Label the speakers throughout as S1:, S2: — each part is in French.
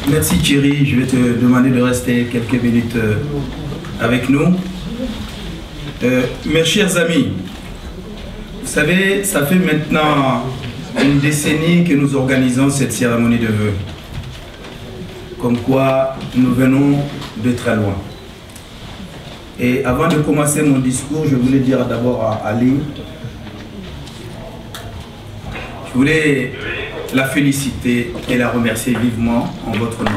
S1: Merci Thierry, je vais te demander de rester quelques minutes avec nous. Mes chers amis, vous savez, ça fait maintenant une décennie que nous organisons cette cérémonie de vœux. Comme quoi, nous venons de très loin. Et avant de commencer mon discours, je voulais dire d'abord à Ali, je voulais la féliciter et la remercier vivement en votre nom.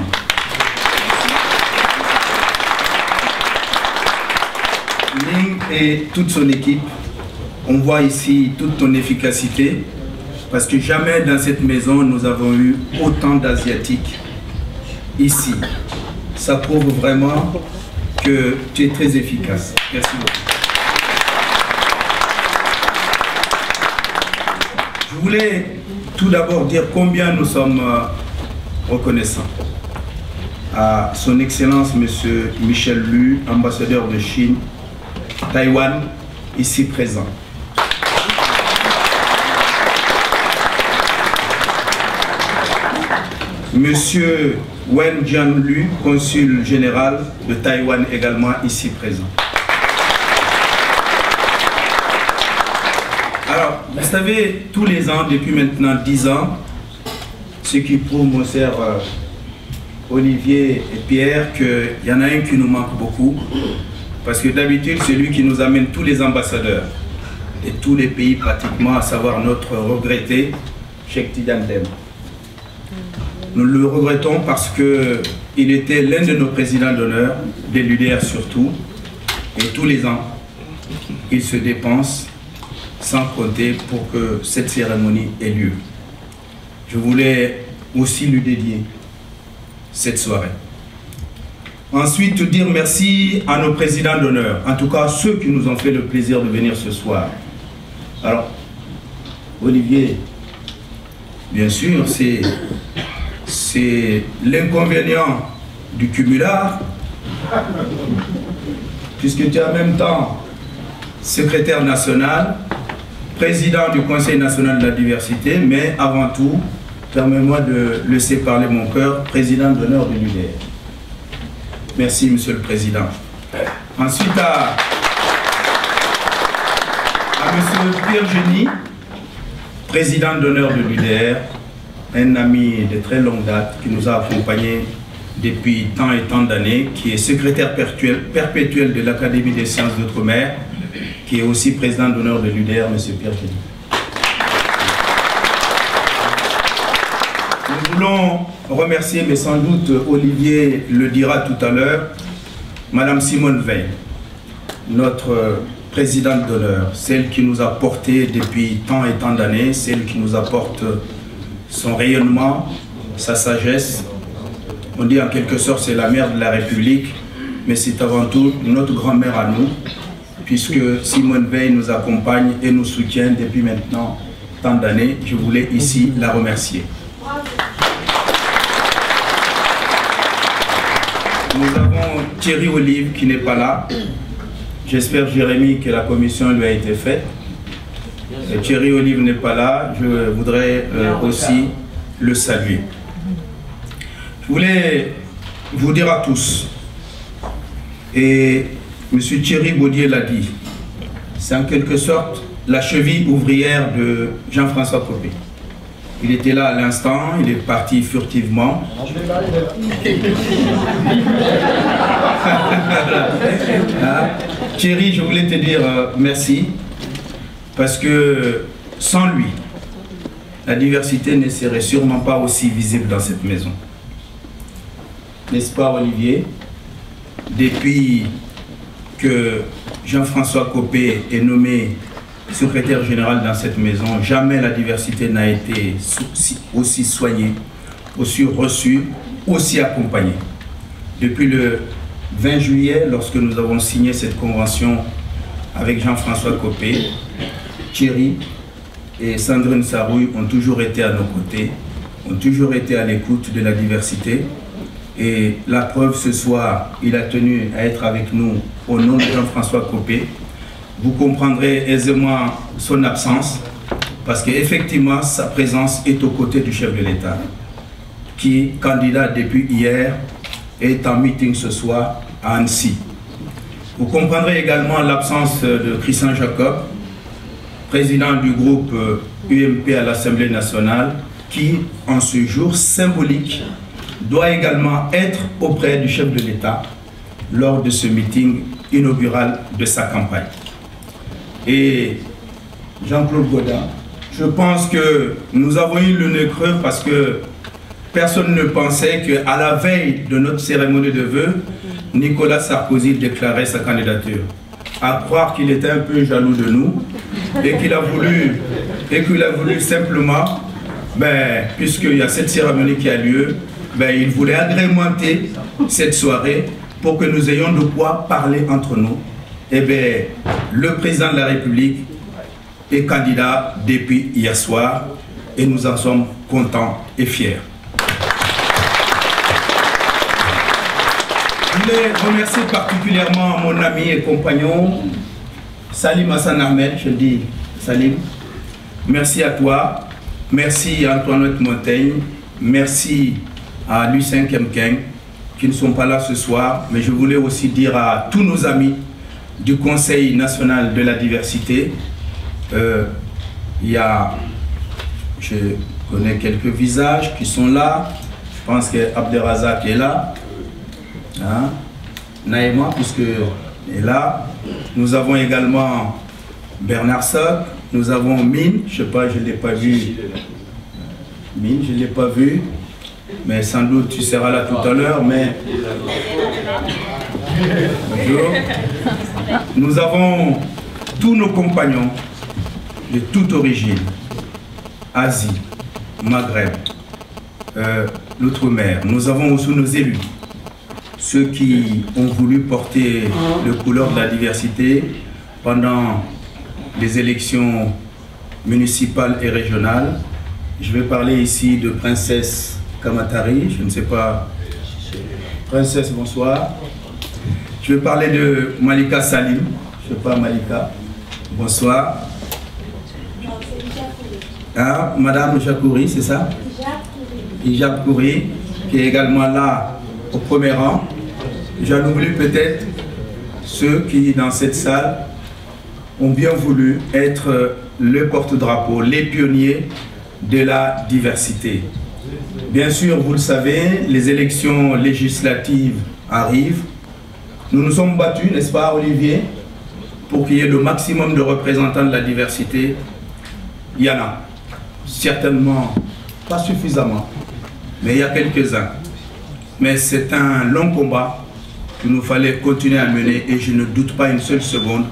S1: Ling et toute son équipe, on voit ici toute ton efficacité, parce que jamais dans cette maison nous avons eu autant d'Asiatiques ici. Ça prouve vraiment que tu es très efficace. Merci beaucoup. Je voulais tout d'abord dire combien nous sommes reconnaissants à son Excellence M. Michel Lu, ambassadeur de Chine, Taïwan, ici présent. Monsieur Wen Jianlu, consul général de Taïwan, également ici présent. Alors, vous savez, tous les ans, depuis maintenant 10 ans, ce qui prouve, mon cher Olivier et Pierre, qu'il y en a un qui nous manque beaucoup, parce que d'habitude, c'est lui qui nous amène tous les ambassadeurs de tous les pays pratiquement, à savoir notre regretté Cheikh Tidiane Dème. Nous le regrettons parce qu'il était l'un de nos présidents d'honneur, des l'UDR surtout, et tous les ans, il se dépense sans compter pour que cette cérémonie ait lieu. Je voulais aussi lui dédier cette soirée. Ensuite, dire merci à nos présidents d'honneur, en tout cas ceux qui nous ont fait le plaisir de venir ce soir. Alors, Olivier, bien sûr, c'est l'inconvénient du cumulard, puisque tu es en même temps secrétaire national, président du Conseil national de la diversité, mais avant tout, permets-moi de laisser parler mon cœur, président d'honneur de l'UDR. Merci, Monsieur le Président. Ensuite, à Monsieur Pierre Génie, président d'honneur de l'UDR, un ami de très longue date qui nous a accompagnés depuis tant et tant d'années, qui est secrétaire perpétuel de l'Académie des sciences d'outre-mer, qui est aussi président d'honneur de l'UDR, M. Pierre Génie. Nous voulons remercier, mais sans doute Olivier le dira tout à l'heure, Madame Simone Veil, notre présidente d'honneur, celle qui nous a porté depuis tant et tant d'années, celle qui nous apporte son rayonnement, sa sagesse. On dit en quelque sorte c'est la mère de la République, mais c'est avant tout notre grand-mère à nous, puisque Simone Veil nous accompagne et nous soutient depuis maintenant tant d'années. Je voulais ici la remercier. Nous avons Thierry Olive qui n'est pas là. J'espère, Jérémy, que la commission lui a été faite. Thierry Olive n'est pas là. Je voudrais aussi le saluer. Je voulais vous dire à tous, et M. Thierry Baudier l'a dit, c'est en quelque sorte la cheville ouvrière de Jean-François Copé. Il était là à l'instant, il est parti furtivement. Thierry, je voulais te dire merci, parce que sans lui, la diversité ne serait sûrement pas aussi visible dans cette maison. N'est-ce pas, Olivier? Depuis que Jean-François Copé est nommé secrétaire général dans cette maison, jamais la diversité n'a été aussi soignée, aussi reçue, aussi accompagnée. Depuis le 20 juillet, lorsque nous avons signé cette convention avec Jean-François Copé, Thierry et Sandrine Sarouille ont toujours été à nos côtés, ont toujours été à l'écoute de la diversité. Et la preuve, ce soir, il a tenu à être avec nous au nom de Jean-François Copé. Vous comprendrez aisément son absence, parce qu'effectivement, sa présence est aux côtés du chef de l'État. qui, candidat depuis hier, est en meeting ce soir à Annecy. Vous comprendrez également l'absence de Christian Jacob, président du groupe UMP à l'Assemblée nationale, qui, en ce jour symbolique, doit également être auprès du chef de l'État lors de ce meeting inaugural de sa campagne. Et Jean-Claude Gaudin, je pense que nous avons eu le nez creux parce que personne ne pensait qu'à la veille de notre cérémonie de vœux, Nicolas Sarkozy déclarait sa candidature. À croire qu'il était un peu jaloux de nous et qu'il a voulu simplement, puisqu'il y a cette cérémonie qui a lieu, il voulait agrémenter cette soirée pour que nous ayons de quoi parler entre nous. Et le président de la République est candidat depuis hier soir et nous en sommes contents et fiers. Je voulais remercier particulièrement mon ami et compagnon Salim Hassan Ahmed. Je dis Salim, merci à toi, merci à Antoinette Montaigne, merci à Lucien Kemkeng qui ne sont pas là ce soir, mais je voulais aussi dire à tous nos amis du Conseil national de la diversité. Je connais quelques visages qui sont là. Je pense que Abderrazak est là. Hein? Naïma, puisque est là. Nous avons également Bernard Sock. Nous avons Mine. Je ne sais pas, je ne l'ai pas vu. Mine, je ne l'ai pas vu. Mais sans doute tu seras là tout à l'heure. Mais... Bonjour. Nous avons tous nos compagnons de toute origine, Asie, Maghreb, l'outre-mer. Nous avons aussi nos élus, ceux qui ont voulu porter le couleur de la diversité pendant les élections municipales et régionales. Je vais parler ici de Princesse Kamatari, je ne sais pas. Princesse, bonsoir. Je vais parler de Malika Salim, je ne sais pas Malika, bonsoir. Ah, Madame Jacouri, c'est ça? Hijab Kouri, qui est également là au premier rang. J'en oublie peut-être ceux qui, dans cette salle, ont bien voulu être le porte-drapeau, les pionniers de la diversité. Bien sûr, vous le savez, les élections législatives arrivent. Nous nous sommes battus, n'est-ce pas, Olivier, pour qu'il y ait le maximum de représentants de la diversité. Il y en a. Certainement pas suffisamment, mais il y a quelques-uns. Mais c'est un long combat qu'il nous fallait continuer à mener et je ne doute pas une seule seconde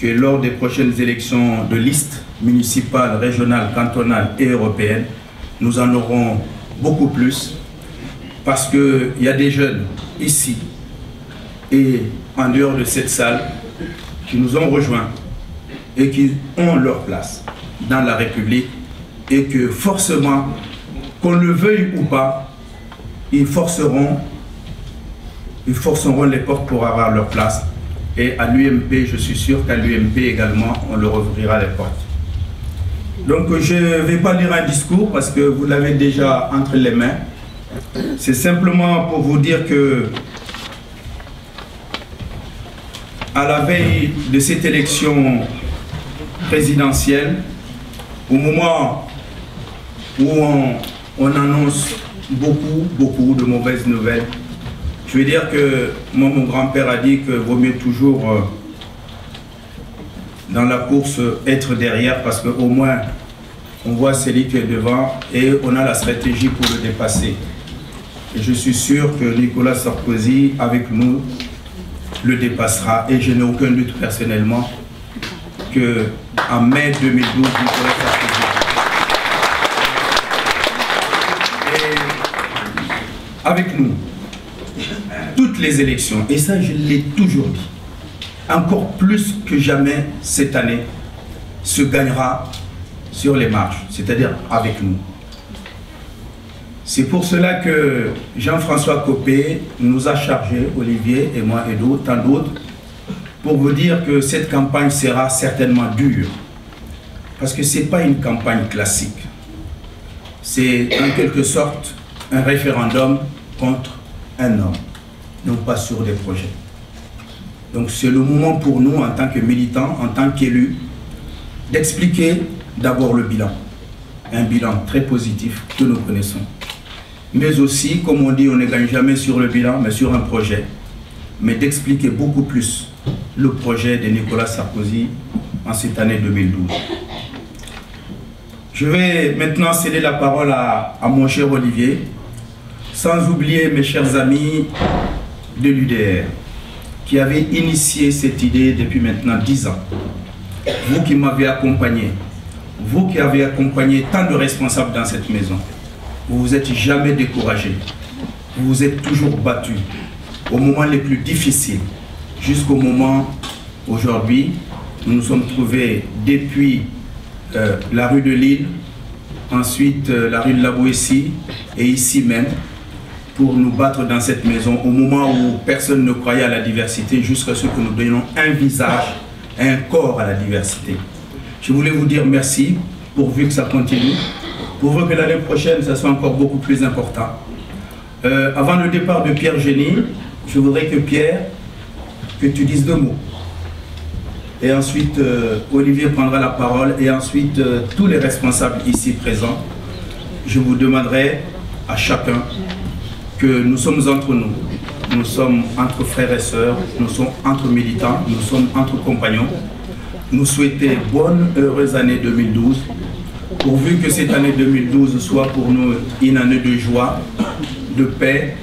S1: que lors des prochaines élections de liste municipales, régionales, cantonales et européennes, nous en aurons beaucoup plus parce qu'il y a des jeunes ici et en dehors de cette salle qui nous ont rejoints et qui ont leur place dans la République et que forcément, qu'on le veuille ou pas, ils forceront les portes pour avoir leur place. Et à l'UMP, je suis sûr qu'à l'UMP également, on leur ouvrira les portes. Donc je ne vais pas lire un discours parce que vous l'avez déjà entre les mains. C'est simplement pour vous dire que à la veille de cette élection présidentielle, au moment où on annonce beaucoup de mauvaises nouvelles, je veux dire que moi, mon grand-père a dit que vaut mieux toujours dans la course être derrière parce qu'au moins on voit celui qui est devant et on a la stratégie pour le dépasser. Et je suis sûr que Nicolas Sarkozy, avec nous, le dépassera et je n'ai aucun doute personnellement qu'en mai 2012, Nicolas Sarkozy. Avec nous, toutes les élections, et ça je l'ai toujours dit, encore plus que jamais cette année, se gagnera sur les marches, c'est-à-dire avec nous. C'est pour cela que Jean-François Copé nous a chargé, Olivier et moi et d'autres, tant d'autres, pour vous dire que cette campagne sera certainement dure. Parce que ce n'est pas une campagne classique. C'est en quelque sorte un référendum contre un homme, non pas sur des projets. Donc c'est le moment pour nous, en tant que militants, en tant qu'élus, d'expliquer d'abord le bilan. Un bilan très positif que nous connaissons. Mais aussi, comme on dit, on ne gagne jamais sur le bilan, mais sur un projet. Mais d'expliquer beaucoup plus le projet de Nicolas Sarkozy en cette année 2012. Je vais maintenant céder la parole à mon cher Olivier, sans oublier mes chers amis de l'UDR, qui avaient initié cette idée depuis maintenant 10 ans. Vous qui m'avez accompagné, vous qui avez accompagné tant de responsables dans cette maison, vous vous êtes jamais découragés, vous vous êtes toujours battus, au moment les plus difficiles, jusqu'au moment aujourd'hui, nous nous sommes trouvés depuis la rue de Lille, ensuite la rue de la Boétie et ici même, pour nous battre dans cette maison, au moment où personne ne croyait à la diversité, jusqu'à ce que nous donnions un visage, un corps à la diversité. Je voulais vous dire merci, pourvu que ça continue, pourvu que l'année prochaine, ça soit encore beaucoup plus important. Avant le départ de Pierre Génie, je voudrais que Pierre, que tu dises 2 mots. Et ensuite, Olivier prendra la parole, et ensuite, tous les responsables ici présents, je vous demanderai à chacun que nous sommes entre nous, nous sommes entre frères et sœurs, nous sommes entre militants, nous sommes entre compagnons. Nous souhaitons bonne, heureuse année 2012, pourvu que cette année 2012 soit pour nous une année de joie, de paix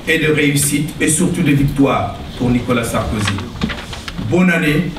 S1: et de réussite, et surtout de victoire pour Nicolas Sarkozy. Bonne année.